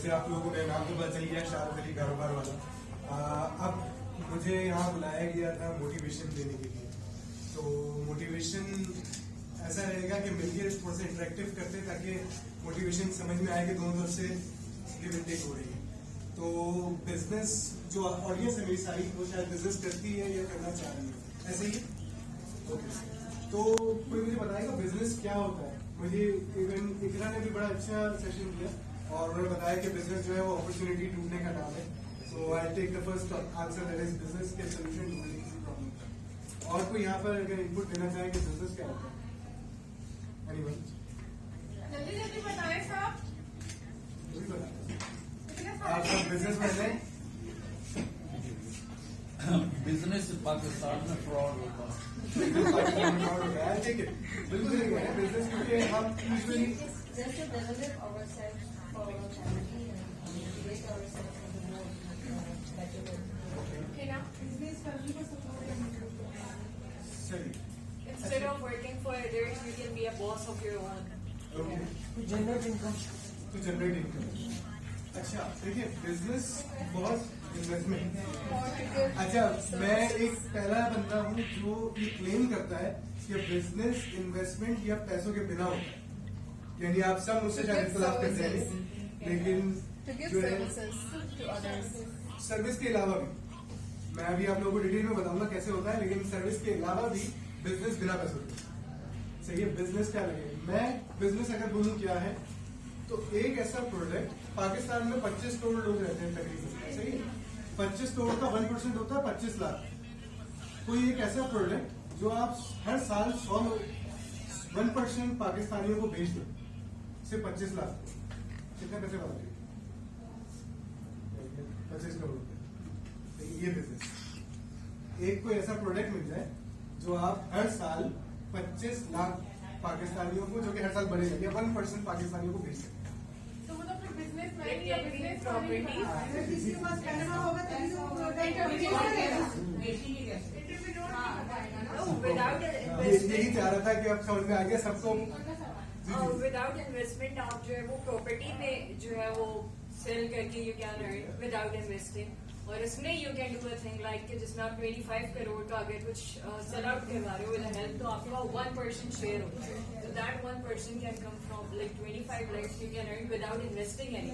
जैसे आप लोगों को मेरा नाम तो पता चल गया, शाहरुख अली कारोबार वाला। अब मुझे यहाँ बुलाया गया था मोटिवेशन देने के लिए। तो मोटिवेशन ऐसा रहेगा कि मिलकर थोड़ा सा इंटरेक्टिव करते ताकि मोटिवेशन समझ में आए कि दोनों तरफ से गिव एंड टेक हो रही है। तो बिजनेस जो ऑडियंस है मेरी सारी, वो शायद बिजनेस करती है या करना चाह रही है, ऐसे ही। ओके, तो कोई मुझे बताएगा बिजनेस क्या होता है? मुझे इवन इकरा ने भी बड़ा अच्छा सेशन दिया और उन्होंने बताया कि बिजनेस जो है वो अपॉर्चुनिटी ढूंढने का नाम है। So I take the first answer, that is business के सोल्यूशन ढूंढने किसी प्रॉब्लम का। और कोई यहाँ पर अगर इनपुट देना चाहे कि बिजनेस क्या होता है? एनीवन? जल्दी जल्दी बताएं साहब। आप सब बिजनेस मैन हैं? बिजनेस पाकिस्तान में फ्रॉड होता है। ठीक है, बिल्कुल सही है बिजनेस, क्योंकि हम usually Just to develop ourselves for our family and motivate ourselves in the more better way. Okay ना, business family को support करने के सही। Instead of working for others, you can be a boss of your own. Okay, To generate income. To generate income. अच्छा, देखिए business बहुत investment. अच्छा, मैं एक पहला बंदा हूँ जो ये क्लेम करता है कि बिजनेस इन्वेस्टमेंट या पैसों के बिना होता है। यानी आप सब मुझसे शायद इख्तिलाफ करते हैं, लेकिन जो है सर्विस के अलावा भी, मैं अभी आप लोगों को डिटेल में बताऊंगा कैसे होता है, लेकिन सर्विस के अलावा भी बिजनेस बिना पैसों के। सही है, बिजनेस क्या लगे? मैं बिजनेस अगर बोलूं क्या है, तो एक ऐसा प्रोडक्ट, पाकिस्तान में 25 करोड़ लोग रहते हैं तकरीबन, सही है। 25 करोड़ का 1% होता है 25 लाख। कोई एक ऐसा प्रोडक्ट जो आप हर साल 1% पाकिस्तानियों को भेज दो, सिर्फ 25 लाख, कितने पैसे बनाते? 25 करोड़ रुपए। ये बिजनेस, एक कोई ऐसा प्रोडक्ट मिल जाए जो आप हर साल 25 लाख पाकिस्तानियों को, जो कि हर साल बढ़ेगा, या 1% पाकिस्तानियों को भेज सकते हैं। तो मतलब फिर बिजनेसमैन या बिजनेस प्रॉपर्टी अगर किसी के पास पैसा होगा तभी तो यही चाह रहा था कि अब समझ में आ गया सबको। विदाउट इन्वेस्टमेंट आप जो है वो प्रॉपर्टी में जो है वो सेल करके you can earn without investing. और इसमें you can do a thing like कि जिसमें आप 25 करोड़ का अगर कुछ सेल आउट करवा रहे हो विद हेल्प, तो आपका 1% शेयर होता है। तो that 1% can come from like 25 lakhs you can earn without investing any.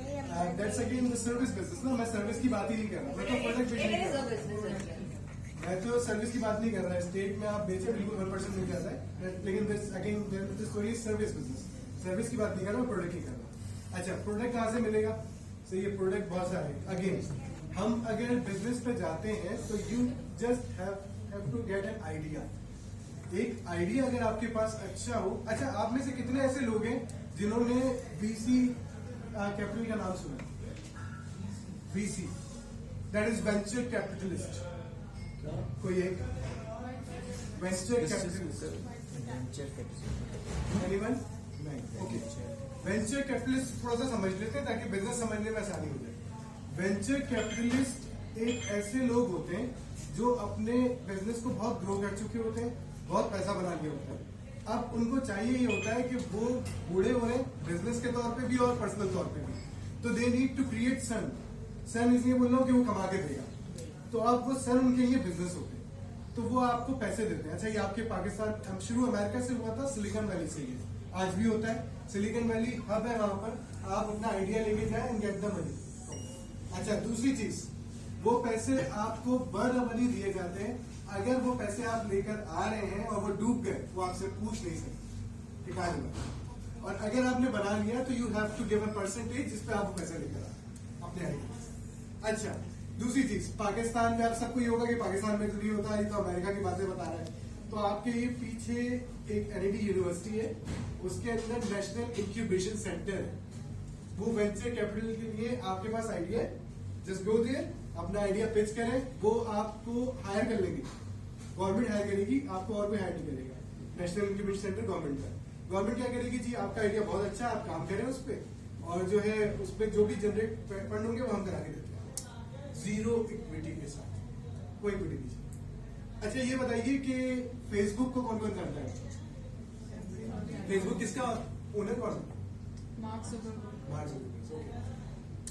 That's again the service business ना, मैं सर्विस की बात ही नहीं कर रहा, मैं तो प्रोडक्ट बेचने की कर रहा हूं। मैं तो सर्विस की बात नहीं कर रहा है। स्टेट में आप बेचे बिल्कुल 1% मिल जाता है, लेकिन this again this story is service business. Service की बात नहीं कर रहा, प्रोडक्ट ही कर रहा। अच्छा, प्रोडक्ट कहाँ से मिलेगा? सो ये प्रोडक्ट बहुत सारे, अगेन हम अगर बिजनेस पे जाते हैं तो you just have to get an idea. एक आइडिया अगर आपके पास अच्छा हो। अच्छा, आप में से कितने ऐसे लोग हैं जिन्होंने VC कैपिटल का नाम सुना? VC, that is venture capitalist. कोई एक वेंचर कैपिटलिस्ट? एनीवन? नहीं। ओके, वेंचर कैपिटलिस्ट थोड़ा सा समझ लेते हैं ताकि बिजनेस समझने में आसानी हो जाए। वेंचर कैपिटलिस्ट एक ऐसे लोग होते हैं जो अपने बिजनेस को बहुत ग्रो कर चुके होते हैं, बहुत पैसा बना लिया होता है। अब उनको चाहिए ये होता है कि वो बूढ़े हो रहे हैं बिजनेस के तौर पे भी और पर्सनल तौर पे भी, तो दे नीड टू क्रिएट सन इसलिए बोल रहा हूँ कि वो कमा के देगा, तो अब वो सन उनके लिए बिजनेस होते हैं, तो वो आपको पैसे देते हैं। अच्छा, ये आपके पाकिस्तान शुरू अमेरिका से हुआ था, सिलिकॉन वैली से, ये आज भी होता है। सिलिकॉन वैली हब है, वहां पर आप अपना आइडिया लेके जाए एंड गेट द मनी। अच्छा, दूसरी चीज, वो पैसे आपको बराबरी दिए जाते हैं। अगर वो पैसे आप लेकर आ रहे हैं और वो डूब गए, वो आपसे पूछ नहीं सकते कि कहाँ हुआ। और अगर आपने बना लिया तो you have to give a percentage जिस पे आप वो पैसे लेकर आए अपने आइडिया। अच्छा, दूसरी चीज, पाकिस्तान में आप सबको ये होगा कि पाकिस्तान में तो नहीं होता, ये तो अमेरिका की बातें बता रहा है। तो आपके ये पीछे एक NIT यूनिवर्सिटी है, उसके अंदर नेशनल इंक्यूबेशन सेंटर है। वो वेंचर कैपिटल के लिए आपके पास आइडिया है, जस्ट गो देयर, अपना आइडिया पिच करें, वो आपको हायर कर लेंगे, गवर्नमेंट हायर करेगी आपको, और कोई हायर नहीं करेगा। नेशनल इंक्यूबेशन सेंटर गवर्नमेंट का, गवर्नमेंट क्या करेगी जी, आपका आइडिया बहुत अच्छा है, आप काम करें उस पर, और जो है उस पर जो भी जनरेट फंड होंगे वो हम करा के देते हैं, जीरो इक्विटी के साथ, कोई इक्विटी नहीं। अच्छा, ये बताइए कि फेसबुक को कौन कौन जानता है? फेसबुक किसका ओनर कौन है? Mark Zuckerberg. Mark Zuckerberg.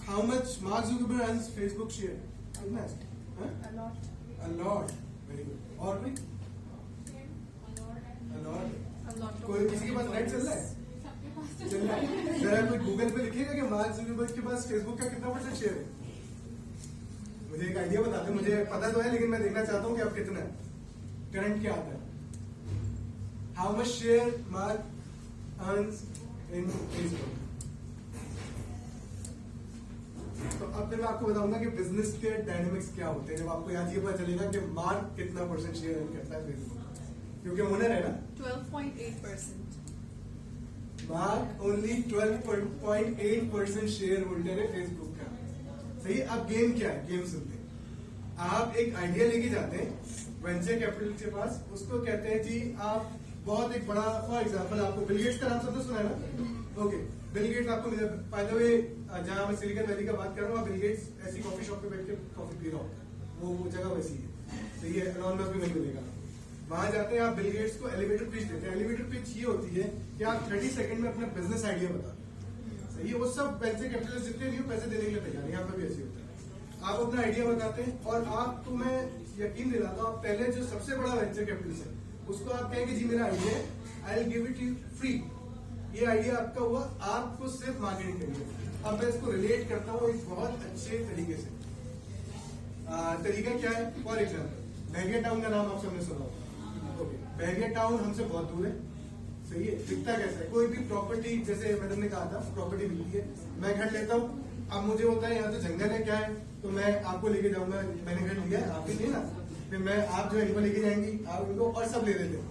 How much mark Zuckerberg earns Facebook share? कितना है? A lot. A lot. Very good. और कोई? A lot. A lot. कोई किसी के पास नेट चल रहा है? चल रहा है। जरा कोई गूगल पे लिखिएगा कि मार्क जुकरबर्ग के पास फेसबुक का कितना % शेयर है? मुझे एक आइडिया बता दो। मुझे पता तो है लेकिन मैं देखना चाहता हूँ कि आप कितना है। करंट क्या आता है? How much share mark earns in Facebook? तो अब फिर मैं आपको बताऊंगा कि बिजनेस के डायनेमिक्स क्या होते हैं जब आपको यहाँ ये पता चलेगा कि मार्क कितना % शेयर अर्न करता है फेसबुक, क्योंकि ओनर है ना। 12.8%. मार्क ओनली 12.8% शेयर होल्डर है फेसबुक का। सही। अब गेम क्या है? गेम सुनते हैं। आप एक आइडिया लेके जाते हैं वेंचर कैपिटल के पास, उसको कहते हैं जी आप बहुत एक बड़ा, फॉर एग्जांपल आपको बिल गेट्स का नाम सब तो सुना है ना। ओके, बिल गेट्स आपको मिले। बाय द वे जहां मैं सिलिकॉन वैली का बात कर रहा हूँ, बिल गेट्स ऐसी कॉफी शॉप पे बैठ के कॉफी पी रहा हूँ, वो जगह वैसी है। सही है। एनॉर्मस भी नहीं मिलेगा। वहां जाते हैं, आप बिल गेट्स को एलिवेटर पिच देते हैं। एलिवेटर पिच ये होती है कि आप 30 सेकंड में अपना बिजनेस आइडिया बता दो। सही है। वो सब वेंचर कैपिटलिस्ट जितने भी पैसे देने के लिए तैयार है, यहाँ पर भी ऐसे होता है। आप अपना आइडिया बताते हैं और आपको मैं यकीन दिलाता हूँ, आप पहले जो सबसे बड़ा वेंचर कैपिटलिस्ट है उसको आप कहेंगे जी मेरा आइडिया है, I will give it you free. ये आइडिया आपका हुआ, आपको सिर्फ मार्केटिंग करनी है। अब मैं इसको रिलेट करता हूँ एक बहुत अच्छे तरीके से। तरीका क्या है? फॉर एग्जाम्पल बहगिया टाउन का नाम आप सबने सुना होगा। ओके, बहगिया टाउन हमसे बहुत दूर है। सही है। दिखता कैसा है? कोई भी प्रॉपर्टी, जैसे मैडम ने कहा था प्रॉपर्टी मिलती है, मैं घर लेता हूँ। अब मुझे होता है यहाँ तो जंगल है, क्या है, तो मैं आपको लेके जाऊंगा, मैंने घर लिया है, आप भी लेना, फिर मैं आप जो एनिमल लेके जाएंगी, आप उनको और सब ले लेते हैं,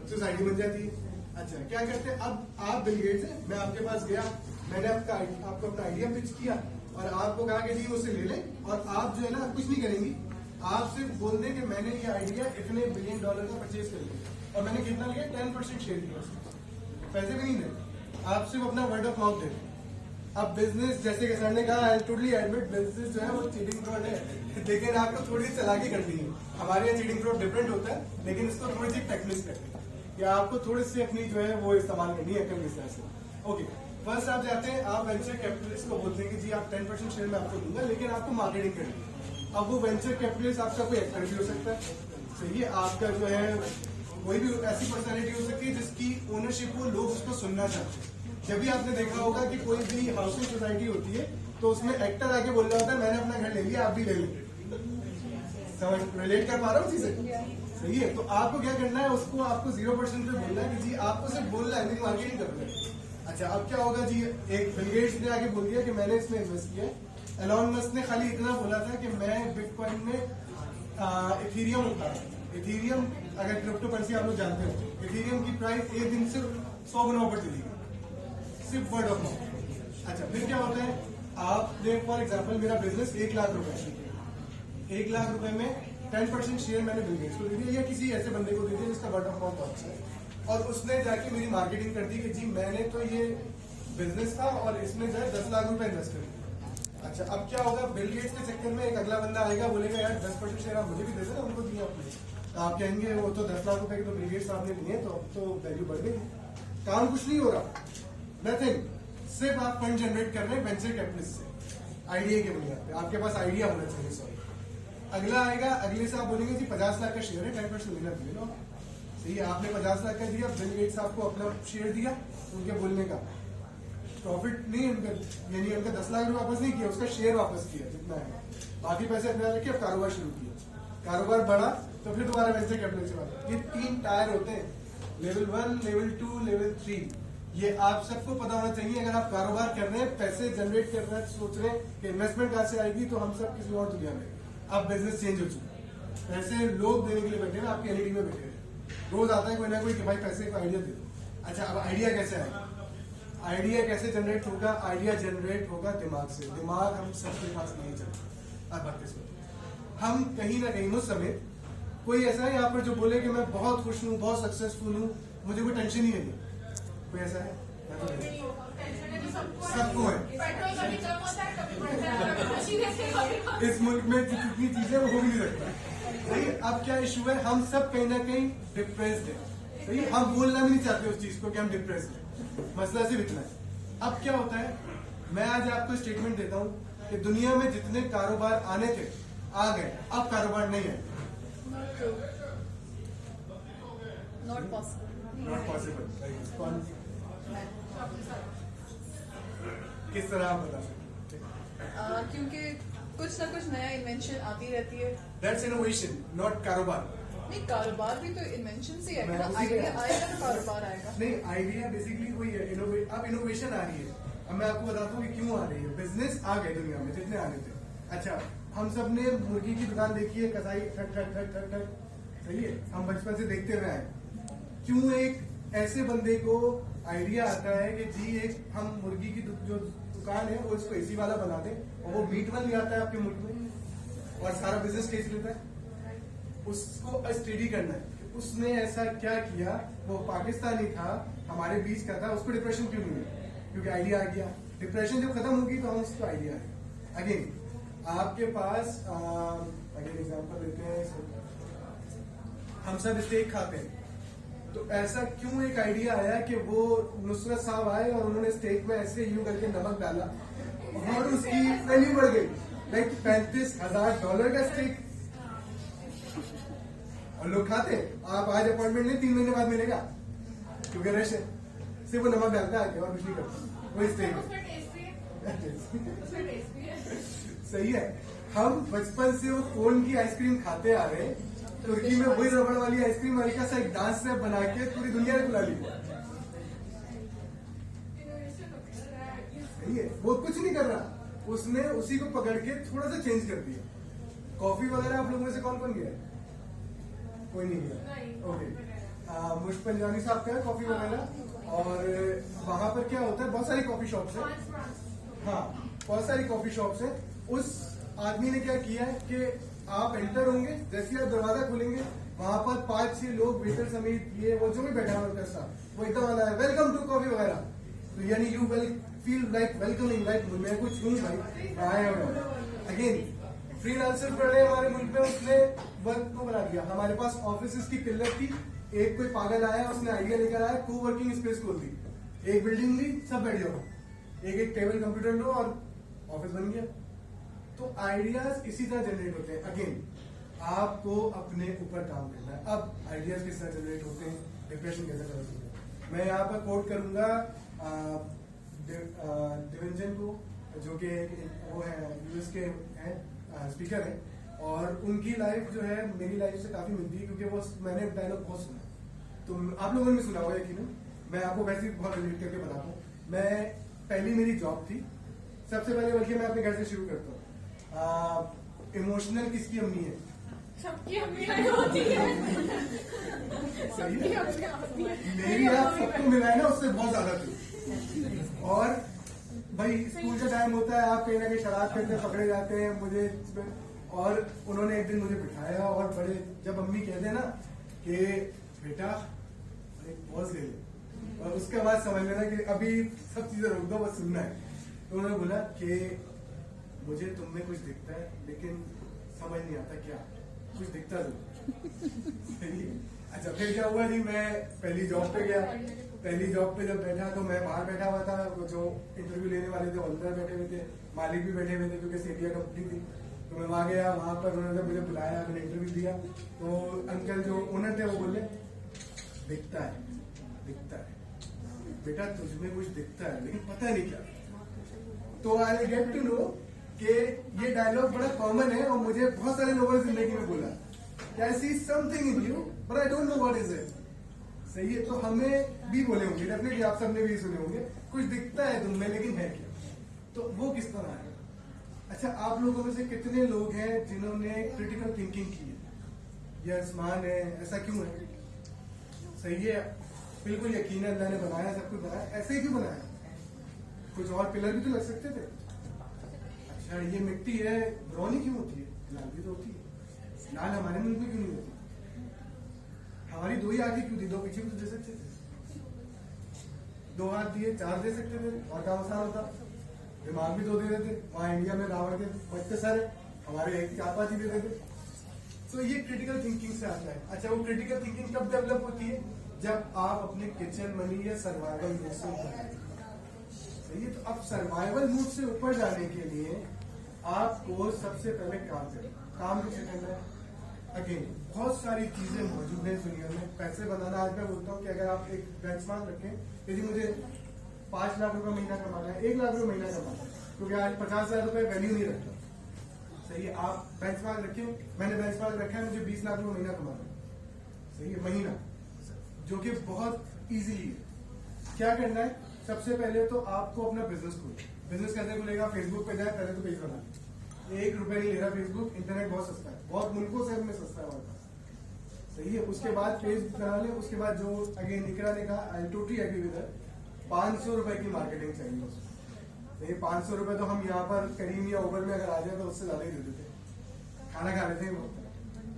सोसाइटी बन जाती है। अच्छा, क्या करते हैं? अब आप बिल गेट्स हैं, मैं आपके पास गया, मैंने आपको अपना आइडिया पिच किया और आपको कहा कि जी उसे ले लें, और आप जो है ना कुछ नहीं करेंगी, आप सिर्फ बोल दें कि मैंने ये आइडिया इतने $1 बिलियन का परचेज कर लिया और मैंने कितना लिया? 10% शेयर किया, पैसे भी नहीं दे, आप सिर्फ अपना वर्ड ऑफ माउथ दे। अब बिजनेस, जैसे कि सर ने कहा, आई टोटली एडमिट, बिजनेस जो है वो चीटिंग फ्रॉड है, लेकिन आपको थोड़ी चालाकी करनी है। हमारे यहाँ चीटिंग फ्रॉड डिफरेंट होता है, लेकिन इसको थोड़ी सी टेक्निक्स करनी है, या आपको थोड़ी सी अपनी जो है वो इस्तेमाल करनी है अकल बिजनेस से। ओके, फर्स्ट आप जाते हैं, आप वेंचर कैपिटलिस्ट को बोलते हैं कि जी आप 10% शेयर मैं आपको दूंगा, लेकिन आपको मार्केटिंग करनी है। अब वो वेंचर कैपिटलिस्ट आपका कोई एक्टर भी हो सकता है। सही है। आपका जो है कोई भी ऐसी पर्सनैलिटी हो सकती है जिसकी ओनरशिप हो, लोग उसको सुनना चाहते हैं। जब भी आपने देखा होगा कि कोई भी हाउसिंग सोसाइटी होती है तो उसमें एक्टर आके बोल रहा होता है मैंने अपना घर ले लिया, आप भी ले लेंगे। समझ, रिलेट कर पा रहा हूँ चीजें? सही है। तो आपको क्या करना है? उसको आपको 0% पे बोलना है कि जी आपको सिर्फ बोलना है, मेरी मार्केटिंग करना है। अच्छा, अब क्या होगा जी? एक बिल गेट्स ने आके बोल दिया कि मैंने इसमें इन्वेस्ट किया है। एलॉन मस्क ने खाली इतना बोला था कि मैं बिटकॉइन में इथीरियम उठा। इथीरियम अगर क्रिप्टो करेंसी आप लोग जानते हो, इथीरियम की प्राइस एक दिन से 100 गुना ऊपर चली गई, सिर्फ वर्ड ऑफ माउथ। अच्छा, फिर क्या होता है? आपने फॉर एग्जाम्पल मेरा बिजनेस 1 लाख रुपए, 1 लाख रुपए में 10% शेयर मैंने बिल गेट्स को दे दिया या किसी ऐसे बंदे को दे दिया जिसका वर्ड ऑफ माउथ अच्छा है, और उसने जाके मेरी मार्केटिंग कर दी कि जी मैंने तो ये बिजनेस था और इसमें जो है 10 लाख रुपए इन्वेस्ट कर दिया। अच्छा, अब क्या होगा? बिल गेट्स के चक्कर में एक अगला बंदा आएगा, बोलेगा यार 10% शेयर आप मुझे भी दे देना, उनको दिया आपने। तो आप कहेंगे वो तो 10 लाख रुपए की तो बिल गेट्स आपने लिए, तो अब तो वैल्यू बढ़ गई। काम कुछ नहीं हो रहा, नथिंग, सिर्फ आप फंड जनरेट कर रहे हैं वेंचर कैपिटलिस्ट से, आइडिया के बुनियाद पे। आपके पास आइडिया होना चाहिए। सॉरी, अगला आएगा, अगले से आप बोलेंगे जी 50 लाख का शेयर है, 10% लेना दे लो। सही है। आपने 50 लाख का दिया, बिल गेट्स आपको अपना शेयर दिया, उनके बोलने का प्रॉफिट नहीं उनका, यानी उनका 10 लाख रुपए वापस नहीं किया, उसका शेयर वापस किया जितना है, बाकी पैसे अपने रखे, अब कारोबार शुरू किया, कारोबार बढ़ा तो फिर दोबारा वेंचर कैपिटल से बात। ये 3 टायर होते हैं, लेवल 1, लेवल 2, लेवल 3। ये आप सबको पता होना चाहिए। अगर आप कारोबार कर रहे हैं, पैसे जनरेट कर रहे हैं, सोच रहे हैं कि इन्वेस्टमेंट कहां से आएगी, तो हम सब किसी और दुनिया में, अब बिजनेस चेंज हो चुका है। पैसे लोग देने के लिए बैठे हैं, आपके एलईडी में बैठे हैं, रोज आता है कोई ना कोई कि भाई पैसे का आइडिया दे दो। अच्छा, अब आइडिया कैसे आएगा? आइडिया कैसे जनरेट होगा? आइडिया जनरेट होगा दिमाग से। दिमाग हम सबके पास नहीं चलता। अब बात इसमें हम कहीं ना कहीं, मुझ समेत कोई ऐसा है यहाँ पर जो बोले कि मैं बहुत खुश हूँ, बहुत सक्सेसफुल हूँ, मुझे कोई टेंशन ही नहीं है? कोई ऐसा है? सबको है। इस मुल्क में जितनी चीजें वो हो भी नहीं सकता। सही। अब क्या इशू है? हम सब कहीं ना कहीं डिप्रेस्ड है। सही। हम बोलना भी नहीं चाहते उस चीज को कि हम डिप्रेस्ड है। मसला सिर्फ इतना है। अब क्या होता है? मैं आज आपको स्टेटमेंट देता हूँ कि दुनिया में जितने कारोबार आने थे आ गए, अब कारोबार नहीं है। Not possible. Not possible. किस तरह आप बता सकते हैं? क्योंकि कुछ ना कुछ नया इन्वेंशन आती रहती है। दैट्स इनोवेशन, नॉट कारोबार। नहीं, कारोबार भी तो इन्वेंशन से मैं आएगा ना, उसी पे- आइडिया आएगा तो कारोबार आएगा। नहीं, आइडिया बेसिकली वही है, अब इनोवेशन आ रही है। अब मैं आपको बताता हूँ कि क्यों आ रही है। बिजनेस आ गए दुनिया में जितने आने थे। अच्छा, हम सब ने मुर्गी की दुकान देखी है, कसाई ठक ठक ठक ठक ठक, सही है, हम बचपन से देखते हुए आए। क्यों एक ऐसे बंदे को आइडिया आता है कि जी एक हम मुर्गी की जो दुकान है वो इसको एसी वाला बना दें, और वो मीट वन ले आता है आपके मुल्क में और सारा बिजनेस केस लेता है। उसको स्टडी करना है कि उसने ऐसा क्या किया, वो पाकिस्तानी था, हमारे बीच का था, उसको डिप्रेशन क्यों नहीं हुई? क्योंकि आइडिया आ गया। डिप्रेशन जब खत्म होगी तो हम उसको आइडिया आएगा। अगेन आपके पास अगेन एग्जांपल लेते हैं, हम सब स्टेक खाते हैं, तो ऐसा क्यों एक आइडिया आया कि वो नुसरत साहब आए और उन्होंने स्टेक में ऐसे यूं करके नमक डाला और उसकी वैल्यू बढ़ गई, लाइक $35,000 का स्टेक, और लोग खाते हैं। आप आज अपॉइंटमेंट लें, 3 महीने बाद मिलेगा, क्योंकि रश है। सिर्फ वो नमक डालता है और कुछ नहीं करता, वही स्टेक है। सही है। हम बचपन से वो कोन की आइसक्रीम खाते आ रहे हैं, तुर्की में वही रबड़ वाली आइसक्रीम हल्का सा एक डांस स्टेप बना के पूरी दुनिया ने बुला ली। सही है, वो कुछ नहीं कर रहा, उसने उसी को पकड़ के थोड़ा सा चेंज कर दिया। कॉफी वगैरह आप लोगों में से कौन कौन गया? कोई नहीं गया, ओके। मुझ पंजाबी साहब का है कॉफी वगैरह, और वहां पर क्या होता है, बहुत सारी कॉफी शॉप्स है। हाँ, बहुत सारी कॉफी शॉप्स है। उस आदमी ने क्या किया है कि आप एंटर होंगे, जैसे आप दरवाजा खोलेंगे, वहां पर 5-6 लोग वेटर समेत ये वो जो भी बैठा हुआ उनका साथ, वो एकदम वाला है वेलकम टू कॉफी वगैरह। तो यानी you feel like welcoming, like मैं कुछ हूँ भाई, आए हो। अगेन फ्रीलांसर पढ़ रहे हमारे मुल्क में, उसने वर्क को बना दिया। हमारे पास ऑफिस की किल्लत थी, एक कोई पागल आया, उसने आइडिया लेकर आया, को वर्किंग स्पेस खोल दी, एक बिल्डिंग ली, सब बैठ जाओ, एक टेबल कंप्यूटर लो और ऑफिस बन गया। तो आइडियाज इसी तरह जनरेट होते हैं। अगेन आपको अपने ऊपर काम करना है। अब आइडियाज किस तरह जनरेट होते हैं, डिप्रेशन कैसे कर सकते हैं। मैं यहाँ पर कोट करूंगा डिवेंजन को, जो कि वो है यूएस के हैं, स्पीकर है, और उनकी लाइफ जो है मेरी लाइफ से काफी मिलती है, क्योंकि वो मैंने डायलॉग बहुत सुना, तो आप लोगों ने भी सुना होगा यकीनन। मैं आपको वैसे ही बहुत रिलेट करके बताता हूँ। मैं पहली मेरी जॉब थी, सबसे पहले बल्कि मैं अपने घर से शुरू करता हूँ। इमोशनल किसकी अम्मी है? सबकी अम्मियाँ होती है। सही है, मेरी आप सबको मिला है ना, उससे बहुत ज्यादा थी। और भाई स्कूल का टाइम होता है, आप कहीं ना कहीं शराब करते पकड़े जाते हैं मुझे, और उन्होंने एक दिन मुझे बिठाया और बड़े, जब अम्मी कहते हैं ना कि बेटा एक पॉज ले लो, और उसके बाद समझ लेना कि अभी सब चीजें रोक दो, बस सुनना है। तो उन्होंने बोला कि मुझे तुम में कुछ दिखता है, लेकिन समझ नहीं आता क्या, कुछ दिखता जरूर। सही है। अच्छा, फिर क्या हुआ जी, मैं पहली जॉब पे गया। पहली जॉब पे जब बैठा तो मैं बाहर बैठा हुआ था, वो जो इंटरव्यू लेने वाले थे अंदर बैठे हुए थे, मालिक भी बैठे हुए थे, क्योंकि सेठिया कंपनी थी। तो मैं वहां गया, वहां पर उन्होंने मुझे बुलाया, मैंने इंटरव्यू दिया। तो अंकल जो ओनर थे वो बोले दिखता है बेटा, तुझमें कुछ दिखता है, लेकिन पता नहीं क्या। तो आई गेट टू नो कि ये डायलॉग बड़ा कॉमन है, और मुझे बहुत सारे लोगों ने जिंदगी में बोला कि I see something in you but I don't know what is it. सही है, तो हमें भी बोले होंगे, डेफिनेटली आप सबने भी सुने होंगे, कुछ दिखता है तुम में, लेकिन है क्या? तो वो किस तरह है? अच्छा, आप लोगों में से कितने लोग हैं जिन्होंने क्रिटिकल थिंकिंग की है? ये आसमान है, ऐसा क्यों है? सही है, बिल्कुल यकीन है, अल्लाह ने बनाया, सब कुछ बनाया, ऐसे ही क्यों बनाया? कुछ और पिलर भी तो लग सकते थे। अच्छा, ये मिट्टी है, ब्राउन क्यों होती है? लाल भी तो होती है। लाल हमारे मुल्क में क्यों नहीं होती? हमारी 2 ही आंखें क्यों थी? 2 पीछे भी तो दे सकते थे। 2 हाथ दिए, 4 दे सकते थे और काम आसान होता। दिमाग भी 2 दे देते। वहां इंडिया में रावण के बच्चे सारे, हमारे 4-5 ही दे देते। तो ये क्रिटिकल थिंकिंग से आता है। अच्छा, वो क्रिटिकल थिंकिंग कब डेवलप होती है? जब आप अपने किचन मनी या सर्वाइवल मूड से ऊपर। सही है, तो अब सर्वाइवल मूड से ऊपर जाने के लिए आपको सबसे पहले काम करें। काम कैसे करना है? अगेन बहुत सारी चीजें मौजूद हैं इस दुनिया में पैसे बनाना। आज मैं बोलता हूँ कि अगर आप एक बेंचमार्क रखें, यदि मुझे 5 लाख रुपए महीना कमाना है, 1 लाख रुपए महीना कमाना है, क्योंकि आज 50,000 रुपए वैल्यू नहीं रखता। सही है, आप बेंचमार्क रखें। मैंने बेंचमार्क रखा है, मुझे 20 लाख रुपए महीना कमाना है। सही है, महीना, जो कि बहुत इजीली है। क्या करना है? सबसे पहले तो आपको अपना बिजनेस खोलना। बिजनेस कैसे खुलेगा? फेसबुक पे जाए, पहले तो पेज बना। 1 रुपए नहीं ले रहा फेसबुक, इंटरनेट बहुत सस्ता है, बहुत मुल्कों से में सस्ता है हमारे पास। सही है, उसके बाद पेज बना ले। उसके बाद जो अगेन निकरा ने कहा, I totally agree with that, 500 रुपए की मार्केटिंग चाहिए उसको। ये 500 रुपए तो हम यहाँ पर करीम या ओवर में अगर आ जाए तो उससे ज्यादा ही दे देते हैं, खाना खा लेते हैं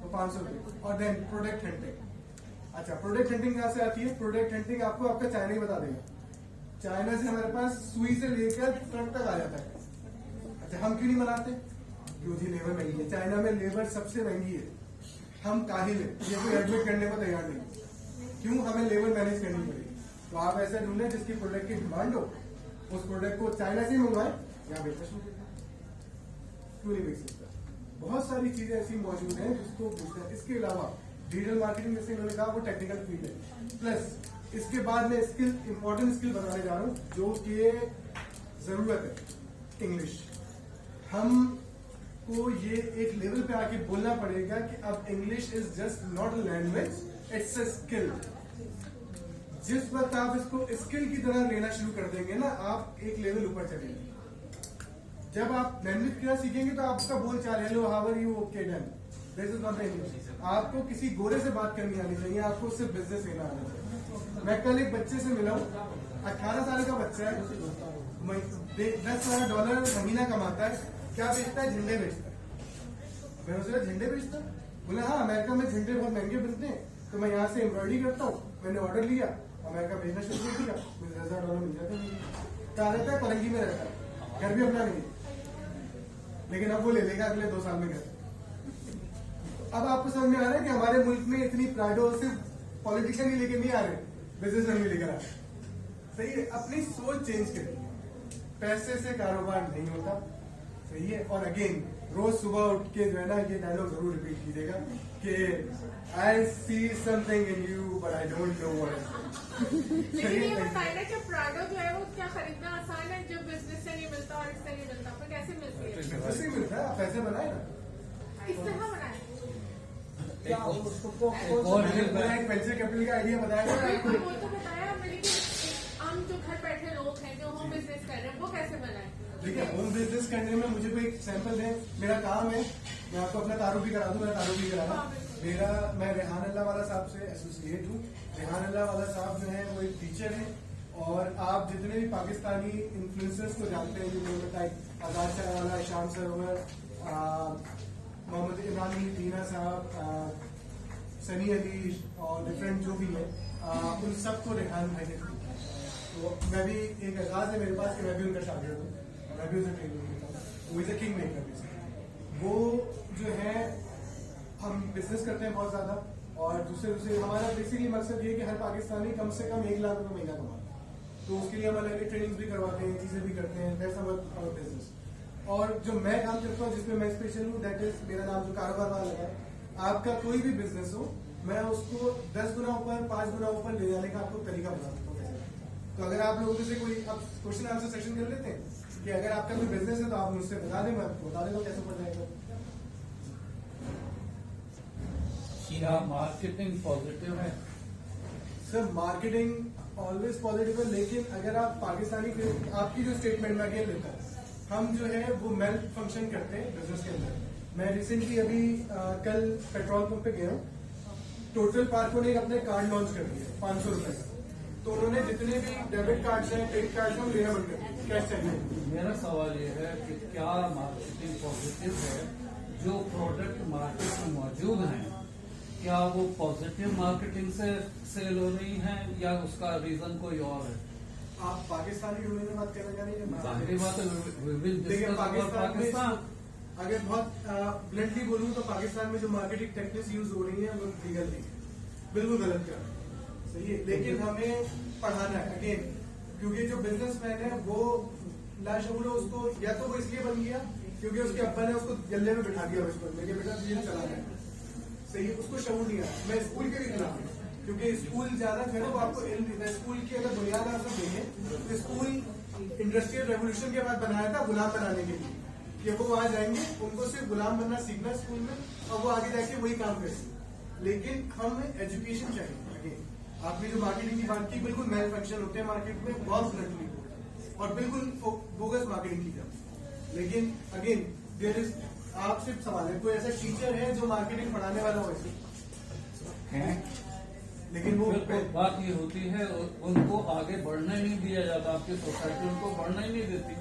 तो 500 रुपए। और देन प्रोडक्ट हंटिंग। अच्छा, प्रोडक्ट हंटिंग कहाँ से आती है? प्रोडक्ट हंटिंग आपको आपका चाइना ही बता देगा। चाइना से हमारे पास सुई से लेकर ट्रक तक आ जाता है। अच्छा, हम क्यों नहीं बनाते? क्योंकि लेबर महंगी है। चाइना में लेबर सबसे महंगी है। हम काहिल है, ये कोई एडमिट करने को तैयार नहीं। क्यों? हमें लेबर मैनेज करनी पड़ेगी। तो आप ऐसा ढूंढे जिसकी प्रोडक्ट की डिमांड हो, उस प्रोडक्ट को चाइना से ही मंगवाए, यहाँ बेचना शुरू करें। क्यों नहीं बेच सकता? बहुत सारी चीजें ऐसी मौजूद हैं जिसको बेचना है। इसके अलावा डिजिटल मार्केटिंग, जैसे इन्होंने कहा, वो टेक्निकल फील्ड है। प्लस इसके बाद मैं स्किल, इंपॉर्टेंट स्किल बताने जा रहा हूँ जो कि जरूरत है। इंग्लिश। हमको ये एक लेवल पे आके बोलना पड़ेगा कि अब English is just not a language, it's a skill. जिस वक्त आप इसको स्किल की तरह लेना शुरू कर देंगे ना, आप एक लेवल ऊपर चलेंगे। जब आप लैंग्वेज की तरह सीखेंगे तो आपका बोल चाल, hello, how are you, okay, done, this is not English. आपको किसी गोरे से बात करनी आनी चाहिए, आपको सिर्फ बिजनेस लेना आना चाहिए। मैं कल एक बच्चे से मिला हूँ, 18 साल का बच्चा है, $10-12 महीना कमाता है। क्या बेचता है? झंडे बेचता है। मैं उससे झंडे बेचता है? बोला हाँ, अमेरिका में झंडे बहुत महंगे बनते हैं, तो मैं यहाँ से एम्ब्रॉयडरी करता हूँ। मैंने ऑर्डर लिया, अमेरिका भेजना शुरू कर दिया, मुझे $10,000 मिल जाते हैं। कहाँ रहता है? परंगी में रहता है, घर भी अपना नहीं, लेकिन अब वो ले लेगा अगले 2 साल में घर। अब आपको समझ में आ रहा है कि हमारे मुल्क में इतनी प्राइडो सिर्फ पॉलिटिशियन ही लेके नहीं आ रहे, बिजनेसमैन भी लेकर आ रहे। सही है, अपनी सोच चेंज करिए। पैसे से कारोबार नहीं होता। सही है, और अगेन रोज सुबह उठ के जो है ना, ये डायलॉग जरूर रिपीट कीजिएगा कि I see something in you but I don't know what. लेकिन ये बताया ना कि प्राडो जो है वो क्या खरीदना आसान है, जो बिजनेस से नहीं मिलता और इससे नहीं मिलता, फिर कैसे मिलती है? पैसे ही मिलता है, आप पैसे बनाए ना। किस तरह बनाए? एक और एक वेंचर कैपिटल का आइडिया बताया था बिल्कुल, वो तो बताया, लेकिन आम जो घर बैठे लोग हैं जो होम बिजनेस कर रहे हैं, वो कैसे बनाए? देखिए, होम बिजनेस करने में मुझे कोई एक सैंपल है, मेरा काम है, मैं आपको अपना तारुफ भी करा दूं, मेरा तारुफ भी करा रहा। मैं रेहान अल्लाह वाला साहब से एसोसिएट हूँ। रेहान अल्लाह वाला साहब जो है वो एक टीचर है, और आप जितने भी पाकिस्तानी इन्फ्लुएंसर्स को जानते हैं, जो बताए आजाद शाह वाला, शाम सरवर, मोहम्मद इमरान टीना साहब, सनी अली और डिफरेंट जो भी है, उन सबको रेहान भाई ने किया। तो मैं भी, एक एजाज है मेरे पास कि मैं भी उनका शागिर्द हूँ, मैं भी उसे ट्रेनिंग देता हूँ। वो इज अ किंग मेकर। वो जो है, हम बिजनेस करते हैं बहुत ज्यादा, और दूसरे हमारा बेसिकली मकसद ये है कि हर पाकिस्तानी कम से कम 1 लाख रुपए महीना कमाए। तो उसके लिए हम अलग अलग ट्रेनिंग भी करवाते हैं, चीजें भी करते हैं। That's our business. और जो मैं काम करता हूँ, जिसमें मैं स्पेशल हूँ, दैट इज, मेरा नाम जो कारोबार वाला लगा है। आपका कोई भी बिजनेस हो, मैं उसको 10 गुना ऊपर, 5 गुना ऊपर ले जाने का आपको तरीका बता सकता हूँ कैसे। तो अगर आप लोगों से कोई अब क्वेश्चन आंसर सेशन कर लेते हैं कि अगर आपका कोई बिजनेस है तो आप मुझसे बता दें, मैं आपको बता देता हूँ कैसे पड़ जाएगा। क्या मार्केटिंग पॉजिटिव है? सर, मार्केटिंग ऑलवेज पॉजिटिव है, लेकिन अगर आप पाकिस्तानी, आपकी जो स्टेटमेंट में अगेन लेता है, हम जो है वो मेल फंक्शन करते हैं बिजनेस के अंदर। मैं रिसेंटली अभी कल पेट्रोल पंप पे गया हूँ, टोटल पार्को ने अपने कार्ड लॉन्च कर दिए 500 रुपए का। तो उन्होंने जितने भी डेबिट कार्ड हैं, क्रेडिट कार्ड हैं, लेना बंद कर दिया, कैश चाहिए। मेरा सवाल ये है कि क्या मार्केटिंग पॉजिटिव है? जो प्रोडक्ट मार्केट में मौजूद हैं, क्या वो पॉजिटिव मार्केटिंग से सेल हो रही हैं, या उसका रीजन कोई और है? आप पाकिस्तानी यूनियन में बात करना चाह रहे जाहिर बात है, देखिए, पाकिस्तान पाकिस्तान अगर बहुत ब्लंटली बोलूं तो पाकिस्तान में जो मार्केटिंग टेक्निक्स यूज हो रही है वो लीगल नहीं है, बिल्कुल गलत कर रहा है। सही है, लेकिन हमें पढ़ाना है अगेन, क्योंकि जो बिजनेसमैन है वो लाशगुल है उसको, या तो वो इसलिए बन गया क्योंकि उसके अब्बा ने उसको गले में बिठा दिया बचपन में कि बेटा तुझे नहीं चलाना है, सही है, उसको शऊर नहीं आया। मैं स्कूल के भी खिलाफ हूँ, क्योंकि स्कूल ज्यादा जो है ना वो आपको इल्म देता है। स्कूल की अगर बुनियाद आप सब देखें तो स्कूल इंडस्ट्रियल रेवोल्यूशन के बाद बनाया था गुलाम बनाने के लिए, कि वो वहां जाएंगे, उनको सिर्फ गुलाम बनना सीखना स्कूल में, और वो आगे जाके वही काम करेंगे। लेकिन हमें एजुकेशन चाहिए। आगे आपने जो मार्केटिंग की बात की, बिल्कुल मैल फंक्शन होते हैं मार्केट में, बहुत ब्लंटली और बिल्कुल बोगस मार्केटिंग की जाती। लेकिन अगेन देयर इज, आपसे सवाल है, कोई ऐसा टीचर है जो मार्केटिंग पढ़ाने वाला हो ऐसे? लेकिन वो बिल्कुल बात ये होती है उनको आगे बढ़ने नहीं दिया जाता, आपकी सोसाइटी उनको बढ़ना ही नहीं देती,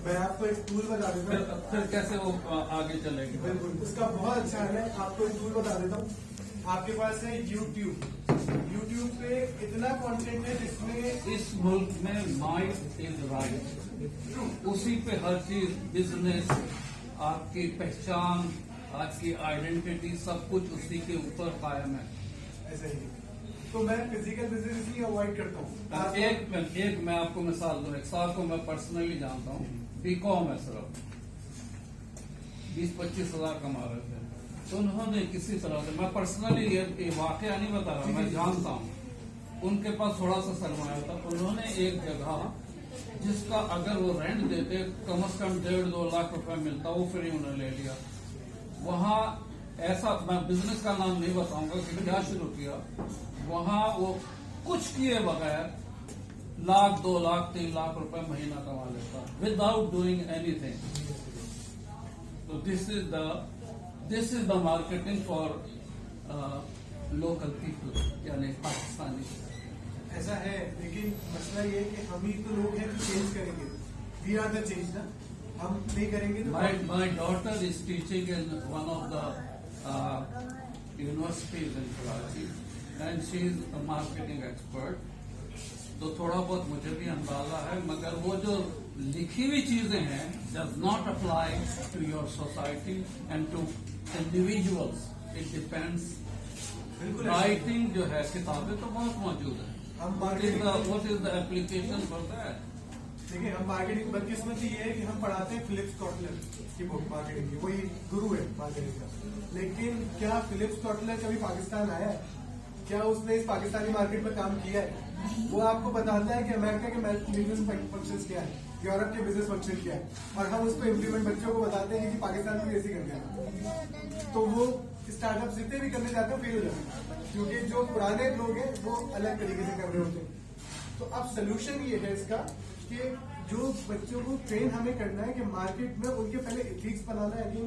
मैं आपको एक टूल बता देता हूँ। फिर कैसे वो आगे चलेगी? बिल्कुल, उसका बहुत अच्छा है। आपको एक टूल बता देता हूँ। आपके पास है यूट्यूब पे इतना कंटेंट है जिसमें इस मुल्क में माइंड इज राइट, उसी पे हर चीज, बिजनेस, आपकी पहचान, आपकी आइडेंटिटी, सब कुछ उसी के ऊपर कायम है। ऐसा ही है। तो मैं फिजिकल बिजनेस इसलिए अवॉइड करता हूँ। एक मैं आपको मिसाल दूं, एक साहब को मैं पर्सनली जानता हूँ, बीकॉम है, सिर्फ 20-25 हजार कमा रहे थे, तो उन्होंने किसी तरह से, मैं पर्सनली ये वाकया नहीं बता रहा, मैं जानता हूँ, उनके पास थोड़ा सा सरमाया था, उन्होंने एक जगह जिसका अगर वो रेंट देते कम से कम 1.5-2 लाख रुपए मिलता, वो फ्री उन्होंने ले लिया। वहाँ ऐसा, मैं बिजनेस का नाम नहीं बताऊंगा कि क्या शुरू किया, वहाँ वो कुछ किए बगैर 1 लाख, 2 लाख, 3 लाख रुपए महीना कमा लेता, विदाउट डूइंग एनीथिंग। तो this is the marketing for local people, यानी पाकिस्तानी। ऐसा है, लेकिन मसला ये है कि हम ही तो लोग हैं जो चेंज करेंगे। वी आर द चेंज ना, हम नहीं करेंगे तो My daughter is teaching in one of the universities in Karachi, and she is a marketing expert. तो थोड़ा बहुत मुझे भी अंदाजा है, मगर वो जो लिखी हुई चीजें हैं does not apply to your society and to individuals. It depends. बिल्कुल राइटिंग जो है, किताबें तो बहुत मौजूद है। हम What is the application for that? देखिए, हम मार्केटिंग, बदकिस्मती ये है कि हम पढ़ाते हैं फिलिप्स कॉटलर की बुक मार्केटिंग की, वही गुरु है मार्केटिंग का। लेकिन क्या फिलिप्स कॉटलर कभी पाकिस्तान आया है? क्या उसने इस पाकिस्तानी मार्केट में काम किया है? वो आपको बताता है कि अमेरिका के बिजनेस फंक्शंस क्या है, यूरोप के बिजनेस फंक्शन क्या है, और हम उसको इम्प्लीमेंट बच्चों को बताते हैं कि पाकिस्तान में कैसे करना है। तो वो स्टार्टअप जितने भी करने जाते हैं फेल हो जाते हैं, क्योंकि जो पुराने लोग हैं वो अलग तरीके से कर रहे होते हैं। तो अब सोल्यूशन ये है इसका कि जो बच्चों को ट्रेन हमें करना है कि मार्केट में उनके पहले एथिक्स बनाना है, कि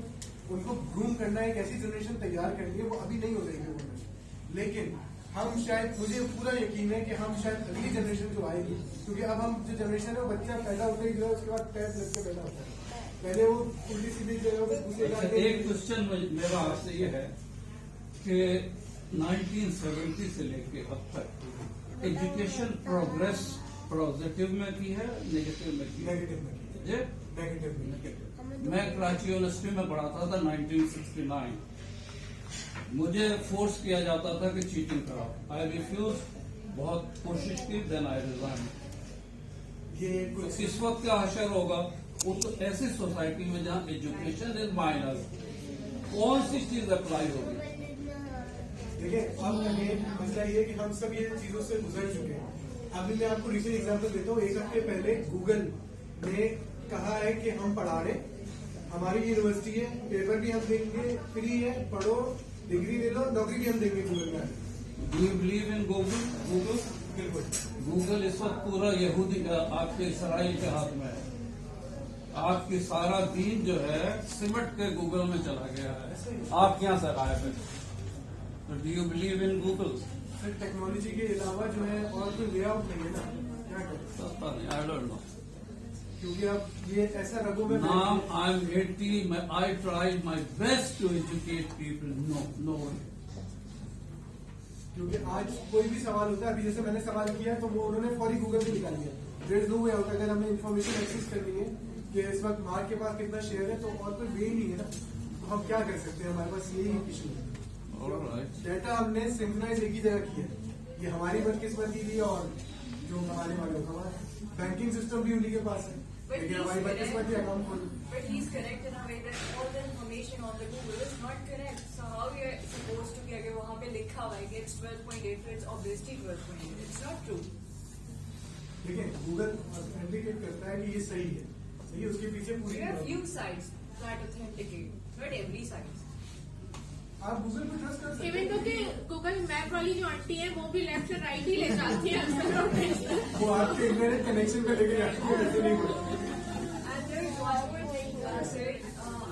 उनको ग्रूम करना है, एक ऐसी जनरेशन तैयार करनी है, वो अभी नहीं हो रही है। लेकिन हम शायद, मुझे पूरा यकीन है कि हम शायद अगली जनरेशन जो आएगी, क्योंकि अब हम जो जनरेशन है वो बच्चा पैदा होते ही जो है उसके बाद पैर लग के पैदा होता है, पहले वो उल्टी सीधी जगह पे अच्छा, एक क्वेश्चन मेरा आपसे ये है कि 1970 से लेके अब तक एजुकेशन प्रोग्रेस पॉजिटिव में की है, नेगेटिव में की है? नेगेटिव में जी, नेगेटिव में। मैं कराची यूनिवर्सिटी में पढ़ाता था 1969। मुझे फोर्स किया जाता था कि चीटिंग कराओ, आई रिफ्यूज, बहुत कोशिश की, देन आई रिजाइन। ये इस वक्त क्या हशर होगा उस ऐसी सोसाइटी में जहाँ एजुकेशन इज माइनर, कौन सी चीज अप्लाई होगी? देखिए, अब मसला ये है कि हम सब ये चीजों से गुजर चुके हैं। अभी मैं आपको रिसेंट एग्जांपल देता हूँ। 1 हफ्ते पहले गूगल ने कहा है कि हम पढ़ा रहे, हमारी यूनिवर्सिटी है, पेपर भी हम देंगे, फ्री है, पढ़ो, डिग्री ले लो, नौकरी भी हम देंगे गूगल में। Do you believe in Google? बिल्कुल। गूगल इस वक्त पूरा यहूदी का, आपके इसराइल के हाथ में है। आपकी सारा दीन जो है सिमट के गूगल में चला गया है, आप यहाँ से गायब है। तो do you believe in Google? फिर टेक्नोलॉजी के अलावा जो है और कोई वे आउट नहीं है ना, क्या करें? पता नहीं, आई डोंट नो। क्योंकि अब ये ऐसा रगों में नाम I am 80, I tried my best to educate people, no. क्योंकि आज कोई भी सवाल होता है, अभी जैसे मैंने सवाल किया तो वो उन्होंने फौरी गूगल से निकाल दिया। There is no way out. अगर हमें इन्फॉर्मेशन एक्सेस करनी है कि इस वक्त मार्क के पास कितना शेयर है, तो और कोई वे ही नहीं है ना, तो हम क्या कर सकते हैं? हमारे पास यही इशू है। डेटा हमने सिंक्रोनाइज एक ही जगह किया है, ये हमारी बदकिस्मती थी, और जो कमाने वाले लोग, हमारा बैंकिंग सिस्टम भी उन्हीं के पास है, But लेकिन he's हमारी बदकिस्मती correct. अकाउंट खोल But he's correct in a way that all the information on the Google is not correct. So how we are supposed to कि अगर वहाँ पे लिखा हुआ है कि it's 12.8, it's obviously 12.8. It's not true. देखिए गूगल ऑथेंटिकेट करता है कि ये सही है, सही है, उसके पीछे पूरी There are few sites that authenticate, not every site. आप गूगल पे ट्रस्ट कर सकते इवन तो कि हैं। गूगल मैप वाली जो आंटी है वो भी लेफ्ट से राइट ही ले जाती है अक्सर। वो आपके इंटरनेट कनेक्शन पे लेके जाती है, ऐसे नहीं होता। And there is one more thing, sir.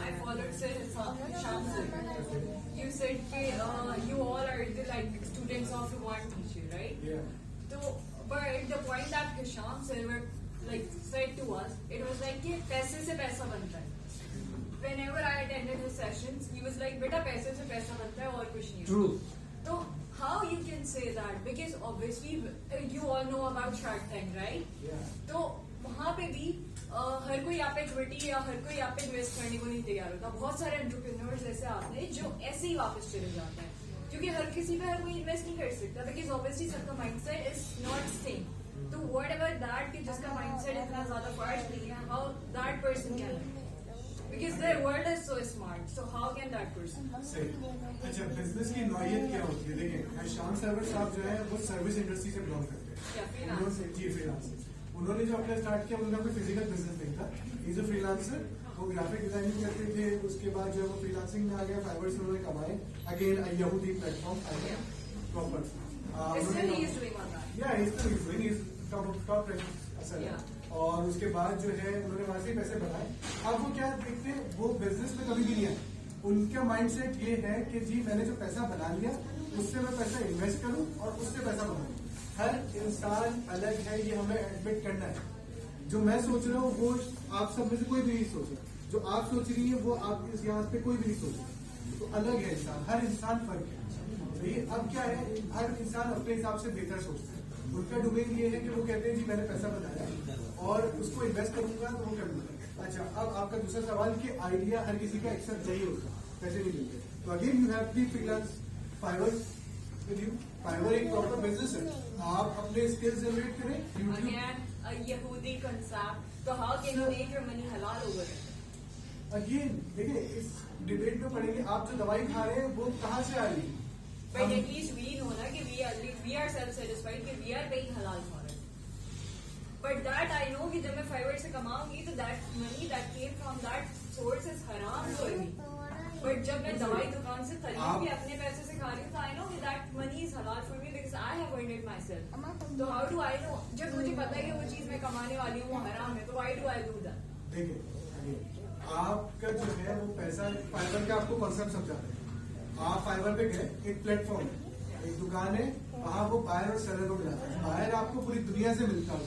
I followed Sir Hisham sir. You said that you all are the like students of one teacher, right? Yeah. So, but the point that Hisham sir were like said to us, it was like कि पैसे से पैसा बनता है. Whenever I attended his sessions, he was like, "बेटा पैसे से पैसा बनता है और कुछ नहीं." True. So how you can say that? Because obviously you all know about Shark Tank, right? Yeah. तो वहाँ पे भी हर कोई यहाँ पे इक्विटी या हर कोई यहाँ पे इन्वेस्ट करने को नहीं तैयार होता. बहुत सारे एंटरप्रेन्योर्स ऐसे आते हैं जो ऐसे ही वापस चले जाते हैं क्योंकि हर किसी पे हर कोई इन्वेस्ट नहीं कर सकता. बिकॉज ऑब्वियसली सबका माइंडसेट इज नॉट सेम. तो व्हाट एवर दैट कि जिसका माइंडसेट इतना ज्यादा फास्ट नहीं है, how that person can, because there world is so smart, so how can that person. सही. अच्छा, बिजनेस की नौयत क्या होती है? देखिए शाम सर्वर साहब जो है वो सर्विस इंडस्ट्री से बिलोंग करते हैं. या freelancer. जी फ्रीलांसर. उन्होंने जो अपना स्टार्ट किया उनका कोई फिजिकल बिजनेस नहीं था. Is a freelancer. वो ग्राफिक डिजाइनिंग करते थे, उसके बाद जो है वो फ्रीलांसिंग में आ गया, फाइवर से उन्होंने कमाए. अगेन यहूदी प्लेटफॉर्म आ गया proper. Still he is doing all that. या इज टॉप असल. Yeah. और उसके बाद जो है उन्होंने वहां से ही पैसे बनाए. अब वो क्या देखते हैं, वो बिजनेस में कभी भी नहीं आए. उनका माइंडसेट ये है कि जी मैंने जो पैसा बना लिया उससे मैं पैसा इन्वेस्ट करूं और उससे पैसा बनाऊं. हर इंसान अलग है, ये हमें एडमिट करना है. जो मैं सोच रहा हूँ वो आप सब में से कोई भी नहीं सोच रहा. जो आप सोच रही है वो आप इस यहाँ पे कोई भी नहीं सोच रहा. तो अलग है इंसान, हर इंसान फर्क है. सही है. अब क्या है, हर इंसान अपने हिसाब से बेहतर सोचता है. उनका डोमेन ये है कि वो कहते हैं जी मैंने पैसा बनाया और उसको इन्वेस्ट करूंगा तो वो कर लूंगा. अच्छा, अब आपका दूसरा सवाल कि आइडिया हर किसी का एक्सेप्ट नहीं होता, पैसे नहीं मिलते. तो again you have the freelance Fiverr with you. Fiverr एक प्रॉपर बिजनेस है. आप अपने स्किल्स जनरेट करें. YouTube Again, a Yehudi concept. So how can you make your money halal over it? Again देखिए इस डिबेट में पढ़ेंगे. आप जो दवाई खा रहे हैं वो कहाँ से आ रही है? But at least we know ना कि we are self-satisfied कि we are paying halal for it. But that I know कि जब मैं Fiverr से कमाऊंगी तो that money that came from that source is haram for me. But जब मैं दवाई दुकान से खरीद के अपने पैसे से खा रही हूँ तो I know कि that money is halal for me because I have earned it myself. तो how do I know? जब मुझे पता है कि वो चीज मैं कमाने वाली हूँ वो हराम है तो why do I do that? देखिए again, आपका जो है वो पैसा फाइबर का आपको कॉन्सेप्ट समझा है. आप फाइबर पे गए, एक प्लेटफॉर्म है, एक दुकान है, वहाँ वो बायर और सेलर को मिलाता है. बायर आपको पूरी दुनिया से मिलता है.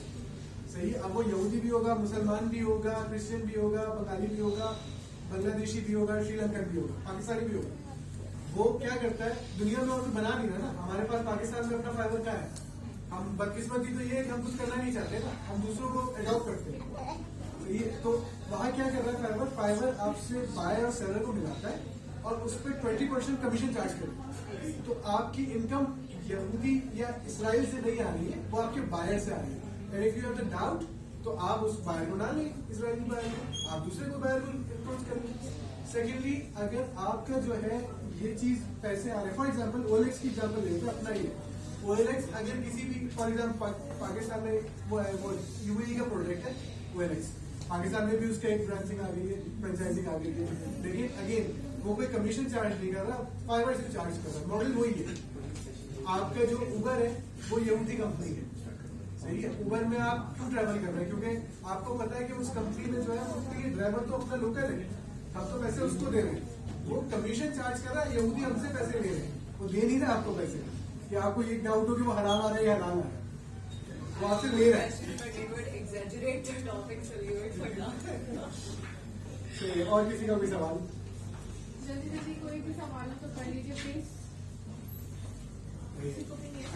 सही. अब वो यहूदी भी होगा, मुसलमान भी होगा, क्रिश्चियन भी होगा, बंगाली भी होगा, बांग्लादेशी भी होगा, श्रीलंकन भी होगा, पाकिस्तानी भी होगा. वो क्या करता है, दुनिया में और कुछ बना नहीं रहा ना. हमारे पास पाकिस्तान में अपना फाइबर क्या है? हम बदकिस्मती तो ये है कि हम कुछ करना नहीं चाहते ना, हम दूसरों को एडॉप्ट करते हैं. तो वहाँ क्या कर रहा है फाइबर? फाइबर आपसे बायर और सेलर को मिलाता है और उस पर 20% कमीशन चार्ज करें. तो आपकी इनकम यहूदी या इसराइल से नहीं आ रही है, वो आपके बायर से आ रही है. And if you have the doubt तो आप उस बायर को डालें, इसराइली बायर को, आप दूसरे को बायर को अप्रोच करें. सेकेंडली, अगर आपका जो है ये चीज पैसे आ रहे हैं, फॉर एग्जाम्पल OLX की एग्जाम्पल लेते हैं अपना. ये OLX अगर किसी भी फॉर एग्जाम्पल पाकिस्तान में वो UAE का प्रोडक्ट है OLX, पाकिस्तान में भी उसका एक ब्रांचिंग आ गई है, फ्रेंचाइजिंग आ गई है. लेकिन अगेन वो कोई कमीशन चार्ज नहीं कर रहा, फाइबर से चार्ज कर रहा. मॉडल वही है. आपका जो उबर है वो यहूदी कंपनी है. सही है. उबर में आप क्यों ट्रैवल कर रहे हैं? क्योंकि आपको पता है कि उस कंपनी में जो है उसके ड्राइवर तो अपना लोकल है, हम तो पैसे उसको दे रहे हैं. वो कमीशन चार्ज कर रहा है, यहूदी हमसे पैसे ले रहे हैं. वो दे नहीं रहा आपको पैसे. कि आपको ये डाउट हो कि वो हराम आ रहा है या हलाल आ रहा है, वो आपसे ले रहा है. But you would exaggerate the topic so you would forget. सही है. और किसी का भी सवाल? जल्दी जल्दी कोई भी सवाल हो तो कर लीजिए प्लीज.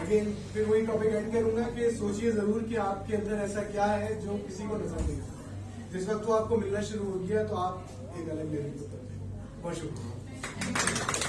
अगेन फिर वही टॉपिक एंड करूंगा कि सोचिए जरूर कि आपके अंदर ऐसा क्या है जो किसी को नजर नहीं आता. जिस वक्त वो आपको मिलना शुरू हो गया तो आप एक अलग लेवल पर. बहुत शुक्रिया.